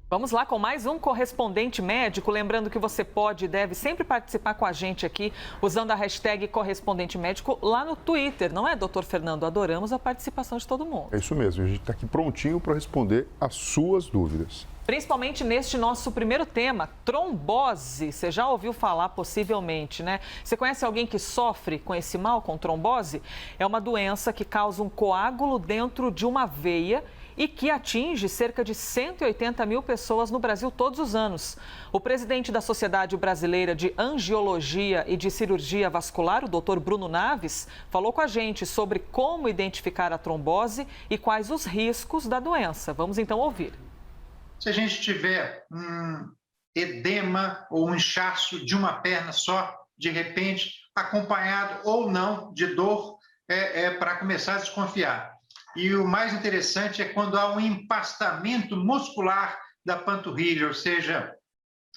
Vamos lá com mais um correspondente médico. Lembrando que você pode e deve sempre participar com a gente aqui usando a hashtag correspondente médico lá no Twitter, não é, doutor Fernando? Adoramos a participação de todo mundo. É isso mesmo, a gente está aqui prontinho para responder as suas dúvidas. Principalmente neste nosso primeiro tema, trombose. Você já ouviu falar possivelmente, né? Você conhece alguém que sofre com esse mal, com trombose? É uma doença que causa um coágulo dentro de uma veia e que atinge cerca de 180 mil pessoas no Brasil todos os anos. O presidente da Sociedade Brasileira de Angiologia e de Cirurgia Vascular, o Dr. Bruno Naves, falou com a gente sobre como identificar a trombose e quais os riscos da doença. Vamos então ouvir. Se a gente tiver um edema ou um inchaço de uma perna só, de repente, acompanhado ou não de dor, para começar a desconfiar. E o mais interessante é quando há um empastamento muscular da panturrilha, ou seja,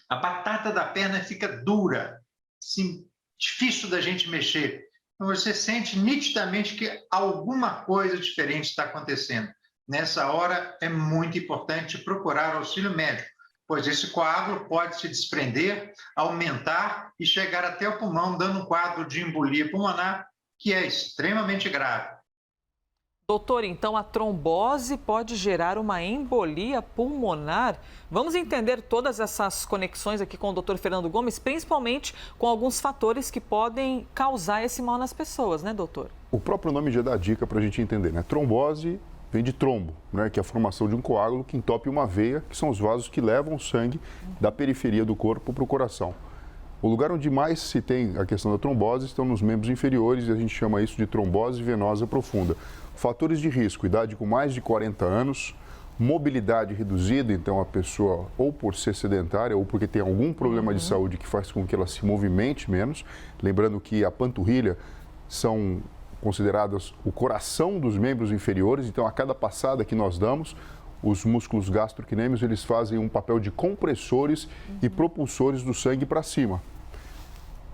a batata da perna fica dura, assim, difícil da gente mexer. Então você sente nitidamente que alguma coisa diferente está acontecendo. Nessa hora é muito importante procurar auxílio médico, pois esse coágulo pode se desprender, aumentar e chegar até o pulmão, dando um quadro de embolia pulmonar que é extremamente grave. Doutor, então a trombose pode gerar uma embolia pulmonar? Vamos entender todas essas conexões aqui com o doutor Fernando Gomes, principalmente com alguns fatores que podem causar esse mal nas pessoas, né, doutor? O próprio nome já dá dica para a gente entender, né? Trombose vem de trombo, né? Que é a formação de um coágulo que entope uma veia, que são os vasos que levam o sangue da periferia do corpo para o coração. O lugar onde mais se tem a questão da trombose estão nos membros inferiores e a gente chama isso de trombose venosa profunda. Fatores de risco: idade com mais de 40 anos, mobilidade reduzida, então a pessoa ou por ser sedentária ou porque tem algum problema de saúde que faz com que ela se movimente menos. Lembrando que a panturrilha são consideradas o coração dos membros inferiores, então a cada passada que nós damos, os músculos gastrocnêmios, eles fazem um papel de compressores e propulsores do sangue para cima.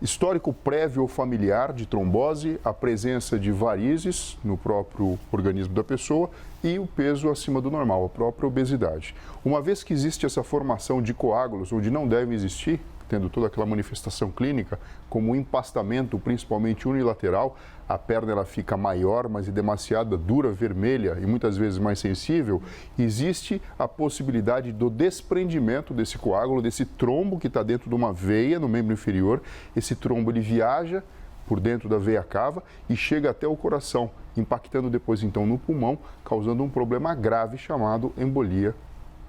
Histórico prévio ou familiar de trombose, a presença de varizes no próprio organismo da pessoa e o peso acima do normal, a própria obesidade. Uma vez que existe essa formação de coágulos, onde não deve existir, tendo toda aquela manifestação clínica, como o empastamento, principalmente unilateral, a perna ela fica maior, mas é demasiada, dura, vermelha e muitas vezes mais sensível, existe a possibilidade do desprendimento desse coágulo, desse trombo que está dentro de uma veia no membro inferior. Esse trombo ele viaja por dentro da veia cava e chega até o coração, impactando depois então no pulmão, causando um problema grave chamado embolia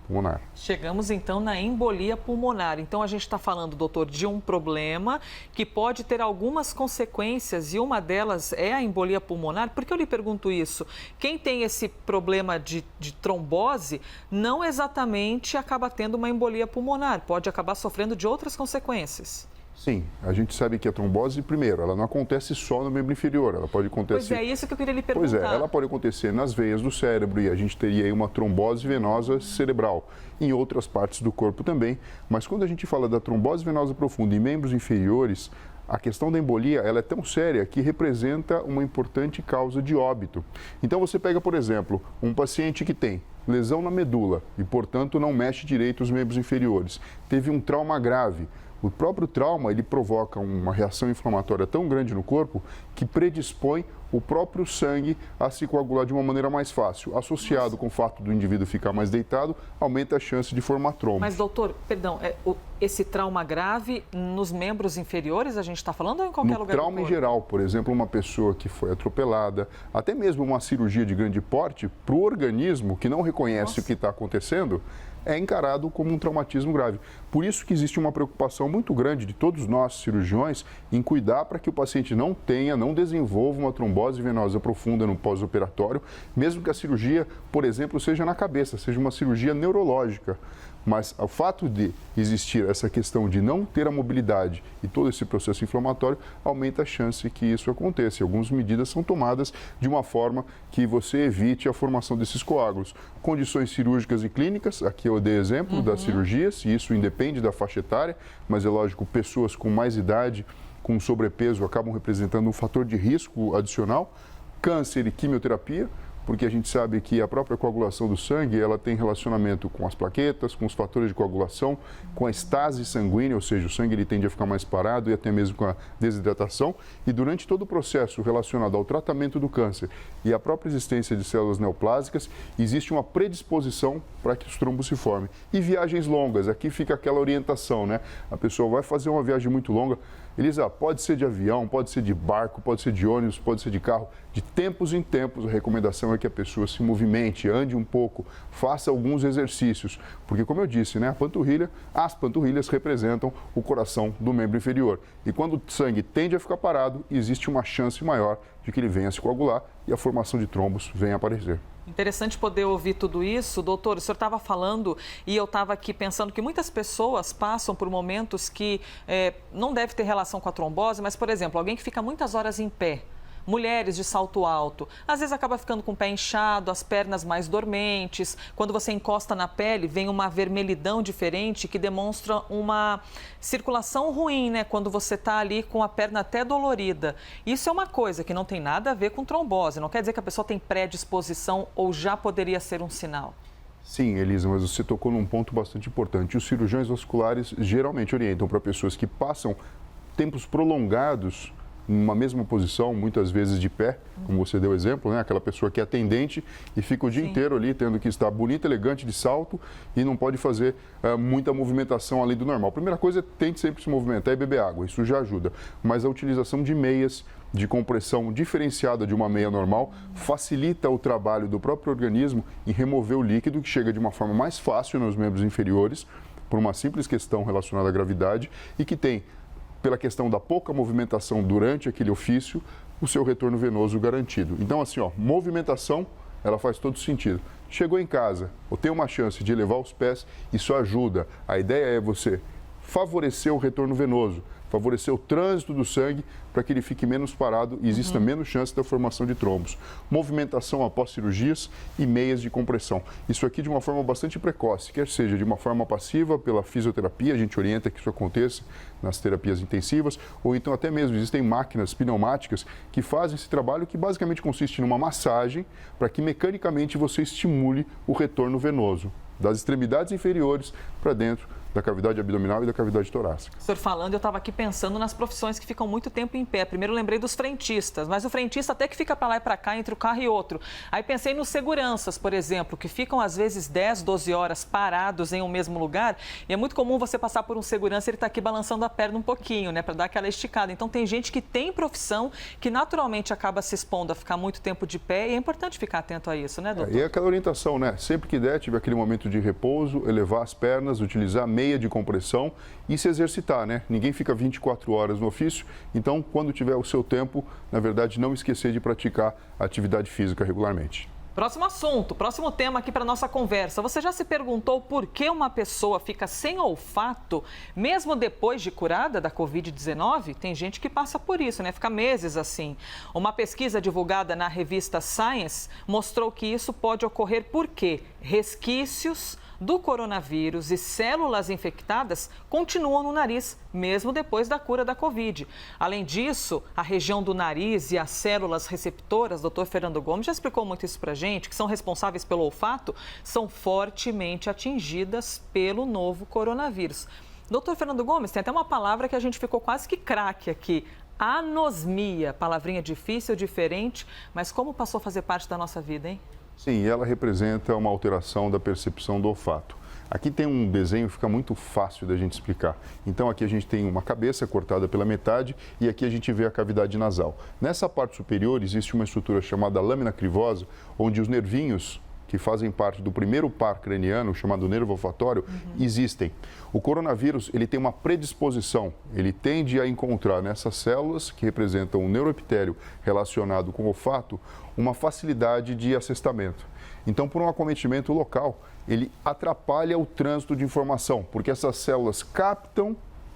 pulmonar. Chegamos então na embolia pulmonar. Então a gente está falando, doutor, de um problema que pode ter algumas consequências e uma delas é a embolia pulmonar. Por que eu lhe pergunto isso? Quem tem esse problema de trombose não exatamente acaba tendo uma embolia pulmonar, pode acabar sofrendo de outras consequências. Sim, a gente sabe que a trombose, primeiro, ela não acontece só no membro inferior, ela pode acontecer... Pois é, isso que eu queria lhe perguntar. Pois é, ela pode acontecer nas veias do cérebro e a gente teria aí uma trombose venosa cerebral, em outras partes do corpo também, mas quando a gente fala da trombose venosa profunda em membros inferiores, a questão da embolia ela é tão séria que representa uma importante causa de óbito. Então você pega, por exemplo, um paciente que tem lesão na medula e, portanto, não mexe direito os membros inferiores, teve um trauma grave. O próprio trauma, ele provoca uma reação inflamatória tão grande no corpo que predispõe o próprio sangue a se coagular de uma maneira mais fácil. Associado com o fato do indivíduo ficar mais deitado, aumenta a chance de formar trombos. Mas, doutor, perdão, esse trauma grave nos membros inferiores a gente está falando ou em qualquer lugar do corpo? No trauma em geral, por exemplo, uma pessoa que foi atropelada, até mesmo uma cirurgia de grande porte, para o organismo que não reconhece o que está acontecendo, é encarado como um traumatismo grave. Por isso que existe uma preocupação muito grande de todos nós, cirurgiões, em cuidar para que o paciente não desenvolva uma trombose venosa profunda no pós-operatório, mesmo que a cirurgia, por exemplo, seja na cabeça, seja uma cirurgia neurológica. Mas o fato de existir essa questão de não ter a mobilidade e todo esse processo inflamatório aumenta a chance que isso aconteça. E algumas medidas são tomadas de uma forma que você evite a formação desses coágulos. Condições cirúrgicas e clínicas, aqui eu dei exemplo das cirurgias, e isso independe da faixa etária, mas é lógico, pessoas com mais idade, com sobrepeso, acabam representando um fator de risco adicional. Câncer e quimioterapia. porque a gente sabe que a própria coagulação do sangue, ela tem relacionamento com as plaquetas, com os fatores de coagulação, com a estase sanguínea, ou seja, o sangue ele tende a ficar mais parado e até mesmo com a desidratação. E durante todo o processo relacionado ao tratamento do câncer e à própria existência de células neoplásicas, existe uma predisposição para que os trombos se formem. E viagens longas, aqui fica aquela orientação, né? A pessoa vai fazer uma viagem muito longa, Elisa, pode ser de avião, pode ser de barco, pode ser de ônibus, pode ser de carro. De tempos em tempos, a recomendação é que a pessoa se movimente, ande um pouco, faça alguns exercícios. Porque, como eu disse, né, as panturrilhas representam o coração do membro inferior. E quando o sangue tende a ficar parado, existe uma chance maior de que ele venha a se coagular e a formação de trombos venha a aparecer. Interessante poder ouvir tudo isso. Doutor, o senhor estava falando e eu estava aqui pensando que muitas pessoas passam por momentos que não deve ter relação com a trombose, mas, por exemplo, alguém que fica muitas horas em pé, mulheres de salto alto, às vezes acaba ficando com o pé inchado, as pernas mais dormentes. Quando você encosta na pele, vem uma vermelhidão diferente que demonstra uma circulação ruim, né? Quando você está ali com a perna até dolorida. Isso é uma coisa que não tem nada a ver com trombose. Não quer dizer que a pessoa tem predisposição ou já poderia ser um sinal. Sim, Elisa, mas você tocou num ponto bastante importante. Os cirurgiões vasculares geralmente orientam para pessoas que passam tempos prolongados numa mesma posição, muitas vezes de pé, como você deu exemplo, né? Aquela pessoa que é atendente e fica o dia inteiro ali tendo que estar bonita, elegante, de salto e não pode fazer muita movimentação além do normal. A primeira coisa é tente sempre se movimentar e beber água, isso já ajuda. Mas a utilização de meias de compressão diferenciada de uma meia normal facilita o trabalho do próprio organismo em remover o líquido que chega de uma forma mais fácil nos membros inferiores, por uma simples questão relacionada à gravidade e que tem, pela questão da pouca movimentação durante aquele ofício, o seu retorno venoso garantido. Então, assim, movimentação, ela faz todo sentido. Chegou em casa, ou tem uma chance de elevar os pés, isso ajuda. A ideia é você favorecer o retorno venoso, favorecer o trânsito do sangue para que ele fique menos parado e exista menos chance da formação de trombos. Movimentação após cirurgias e meias de compressão. Isso aqui de uma forma bastante precoce, quer seja de uma forma passiva pela fisioterapia, a gente orienta que isso aconteça nas terapias intensivas, ou então até mesmo existem máquinas pneumáticas que fazem esse trabalho que basicamente consiste numa massagem para que mecanicamente você estimule o retorno venoso das extremidades inferiores para dentro da cavidade abdominal e da cavidade torácica. O senhor falando, eu estava aqui pensando nas profissões que ficam muito tempo em pé. Primeiro eu lembrei dos frentistas, mas o frentista até que fica para lá e para cá entre o carro e outro. Aí pensei nos seguranças, por exemplo, que ficam às vezes 10, 12 horas parados em um mesmo lugar. E é muito comum você passar por um segurança e ele está aqui balançando a perna um pouquinho, né, para dar aquela esticada. Então tem gente que tem profissão que naturalmente acaba se expondo a ficar muito tempo de pé e é importante ficar atento a isso, né, doutor? E aquela orientação, né? Sempre que der, tiver aquele momento de repouso, elevar as pernas, utilizar meia de compressão e se exercitar, né? Ninguém fica 24 horas no ofício, então quando tiver o seu tempo, na verdade, não esquecer de praticar a atividade física regularmente. Próximo assunto, próximo tema aqui para nossa conversa. Você já se perguntou por que uma pessoa fica sem olfato mesmo depois de curada da Covid-19? Tem gente que passa por isso, né? Fica meses assim. Uma pesquisa divulgada na revista Science mostrou que isso pode ocorrer porque resquícios do coronavírus e células infectadas continuam no nariz, mesmo depois da cura da Covid. Além disso, a região do nariz e as células receptoras, doutor Fernando Gomes já explicou muito isso pra gente, que são responsáveis pelo olfato, são fortemente atingidas pelo novo coronavírus. Doutor Fernando Gomes, tem até uma palavra que a gente ficou quase que craque aqui, anosmia, palavrinha difícil, diferente, mas como passou a fazer parte da nossa vida, hein? Sim, ela representa uma alteração da percepção do olfato. Aqui tem um desenho que fica muito fácil da gente explicar. Então aqui a gente tem uma cabeça cortada pela metade e aqui a gente vê a cavidade nasal. Nessa parte superior existe uma estrutura chamada lâmina crivosa, onde os nervinhos que fazem parte do primeiro par craniano, chamado nervo olfatório, existem. O coronavírus, ele tem uma predisposição, ele tende a encontrar nessas células, que representam o neuroepitélio relacionado com o olfato, uma facilidade de assestamento. Então, por um acometimento local, ele atrapalha o trânsito de informação, porque essas células captam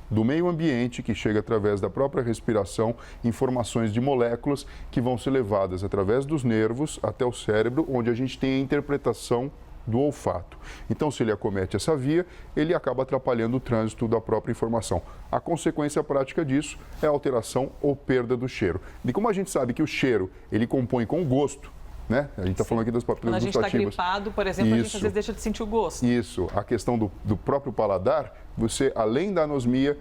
do meio ambiente, que chega através da própria respiração, informações de moléculas que vão ser levadas através dos nervos até o cérebro, onde a gente tem a interpretação do olfato. Então, se ele acomete essa via, ele acaba atrapalhando o trânsito da própria informação. A consequência prática disso é a alteração ou perda do cheiro. E como a gente sabe que o cheiro, ele compõe com o gosto, né? A gente está falando aqui das papilas gustativas. Quando a gente está gripado, por exemplo, a gente às vezes deixa de sentir o gosto. Isso, a questão do próprio paladar, você, além da anosmia,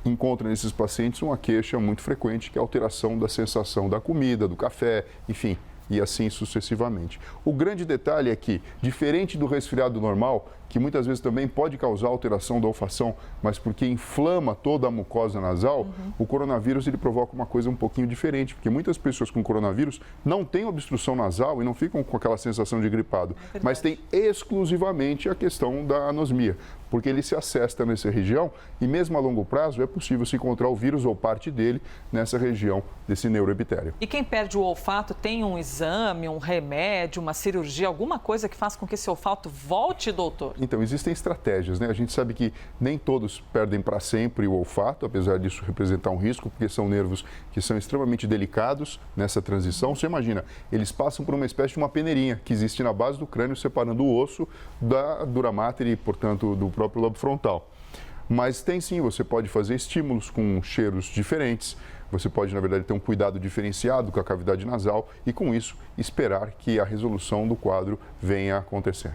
encontra nesses pacientes uma queixa muito frequente, que é a alteração da sensação da comida, do café, enfim, e assim sucessivamente. O grande detalhe é que, diferente do resfriado normal, que muitas vezes também pode causar alteração da olfação, mas porque inflama toda a mucosa nasal, o coronavírus ele provoca uma coisa um pouquinho diferente, porque muitas pessoas com coronavírus não têm obstrução nasal e não ficam com aquela sensação de gripado, mas tem exclusivamente a questão da anosmia, porque ele se acesta nessa região e mesmo a longo prazo é possível se encontrar o vírus ou parte dele nessa região desse neuroepitério. E quem perde o olfato tem um exame, um remédio, uma cirurgia, alguma coisa que faça com que esse olfato volte, doutor? Então, existem estratégias, né? A gente sabe que nem todos perdem para sempre o olfato, apesar disso representar um risco, porque são nervos que são extremamente delicados nessa transição. Você imagina, eles passam por uma espécie de uma peneirinha que existe na base do crânio, separando o osso da dura mater e, portanto, do próprio lobo frontal. Mas tem sim, você pode fazer estímulos com cheiros diferentes, você pode, na verdade, ter um cuidado diferenciado com a cavidade nasal e, com isso, esperar que a resolução do quadro venha a acontecer.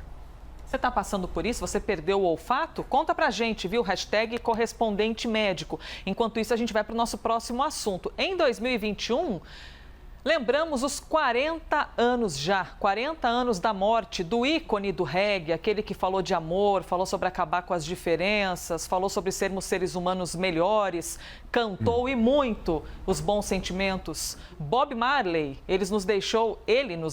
Você está passando por isso? Você perdeu o olfato? Conta pra gente, viu? Hashtag correspondente médico. Enquanto isso, a gente vai para o nosso próximo assunto. Em 2021, lembramos os 40 anos já, 40 anos da morte do ícone do reggae, aquele que falou de amor, falou sobre acabar com as diferenças, falou sobre sermos seres humanos melhores, cantou e muito os bons sentimentos. Bob Marley, ele nos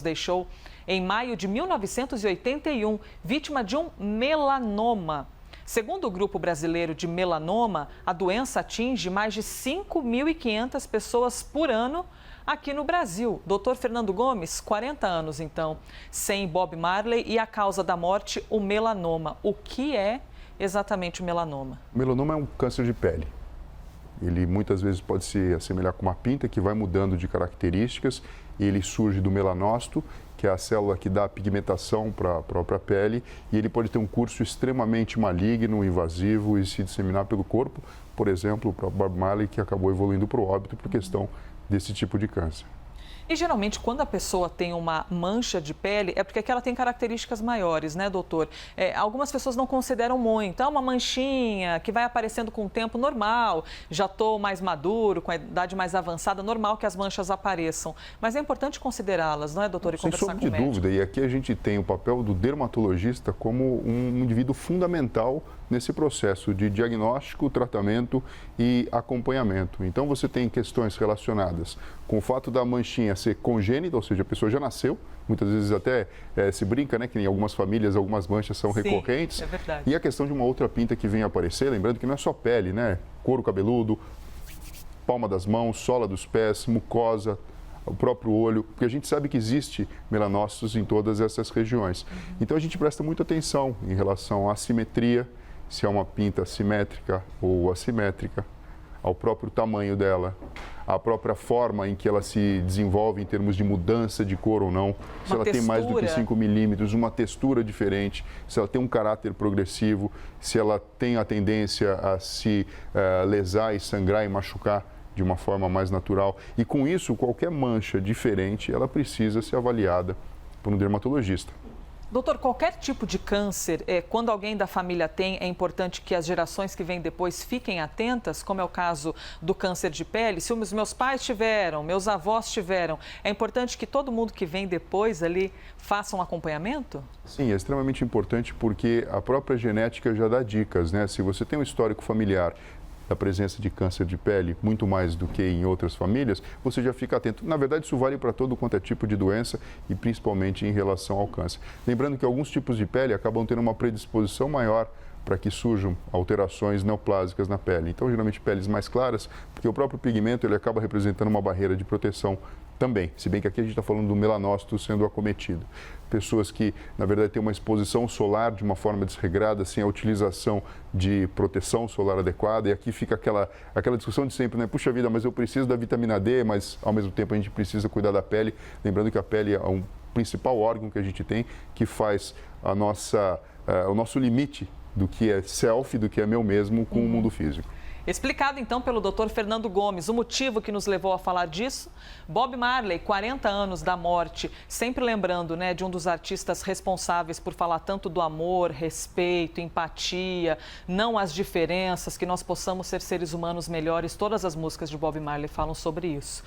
deixou em maio de 1981, vítima de um melanoma. Segundo o Grupo Brasileiro de Melanoma, a doença atinge mais de 5.500 pessoas por ano aqui no Brasil. Dr. Fernando Gomes, 40 anos então, sem Bob Marley e a causa da morte, o melanoma. O que é exatamente o melanoma? O melanoma é um câncer de pele. Ele muitas vezes pode se assemelhar com uma pinta que vai mudando de características. Ele surge do melanócito, que é a célula que dá a pigmentação para a própria pele, e ele pode ter um curso extremamente maligno, invasivo e se disseminar pelo corpo. Por exemplo, o próprio Bob Marley, que acabou evoluindo para o óbito por questão desse tipo de câncer. E geralmente, quando a pessoa tem uma mancha de pele, é porque ela tem características maiores, né, doutor? Algumas pessoas não consideram muito. É uma manchinha que vai aparecendo com o tempo normal. Já estou mais maduro, com a idade mais avançada, normal que as manchas apareçam. Mas é importante considerá-las, não é, doutor? E conversar com o médico. Sem sombra de dúvida. E aqui a gente tem o papel do dermatologista como um indivíduo fundamental nesse processo de diagnóstico, tratamento e acompanhamento. Então, você tem questões relacionadas com o fato da manchinha ser congênita, ou seja, a pessoa já nasceu, muitas vezes até se brinca, né, que em algumas famílias algumas manchas são recorrentes. É verdade. E a questão de uma outra pinta que vem a aparecer, lembrando que não é só pele, né? Couro cabeludo, palma das mãos, sola dos pés, mucosa, o próprio olho, porque a gente sabe que existe melanócitos em todas essas regiões. Então, a gente presta muita atenção em relação à assimetria, se é uma pinta simétrica ou assimétrica, ao próprio tamanho dela, à própria forma em que ela se desenvolve em termos de mudança de cor ou não, se ela tem mais do que 5 milímetros, uma textura diferente, se ela tem um caráter progressivo, se ela tem a tendência a se lesar e sangrar e machucar de uma forma mais natural. E com isso, qualquer mancha diferente, ela precisa ser avaliada por um dermatologista. Doutor, qualquer tipo de câncer, quando alguém da família tem, é importante que as gerações que vêm depois fiquem atentas, como é o caso do câncer de pele. Se os meus pais tiveram, meus avós tiveram, é importante que todo mundo que vem depois ali faça um acompanhamento? Sim, é extremamente importante porque a própria genética já dá dicas, né? Se você tem um histórico familiar da presença de câncer de pele, muito mais do que em outras famílias, você já fica atento. Na verdade, isso vale para todo quanto é tipo de doença e principalmente em relação ao câncer. Lembrando que alguns tipos de pele acabam tendo uma predisposição maior para que surjam alterações neoplásicas na pele. Então, geralmente, peles mais claras, porque o próprio pigmento ele acaba representando uma barreira de proteção também, se bem que aqui a gente está falando do melanócito sendo acometido. Pessoas que, na verdade, têm uma exposição solar de uma forma desregrada, sem a utilização de proteção solar adequada, e aqui fica aquela discussão de sempre, né? Puxa vida, mas eu preciso da vitamina D, mas ao mesmo tempo a gente precisa cuidar da pele, lembrando que a pele é um principal órgão que a gente tem, que faz o nosso limite do que é self, do que é meu mesmo com o mundo físico. Explicado então pelo Dr. Fernando Gomes o motivo que nos levou a falar disso. Bob Marley, 40 anos da morte, sempre lembrando, né, de um dos artistas responsáveis por falar tanto do amor, respeito, empatia, não as diferenças, que nós possamos ser seres humanos melhores. Todas as músicas de Bob Marley falam sobre isso.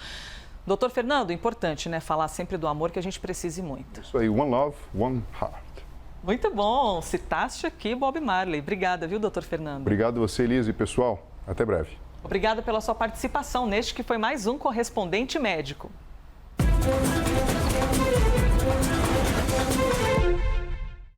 Doutor Fernando, importante, né, falar sempre do amor, que a gente precise muito. Isso aí, one love, one heart. Muito bom, citaste aqui Bob Marley. Obrigada, viu, doutor Fernando? Obrigado a você, Elise, e pessoal. Até breve. Obrigada pela sua participação neste que foi mais um Correspondente Médico.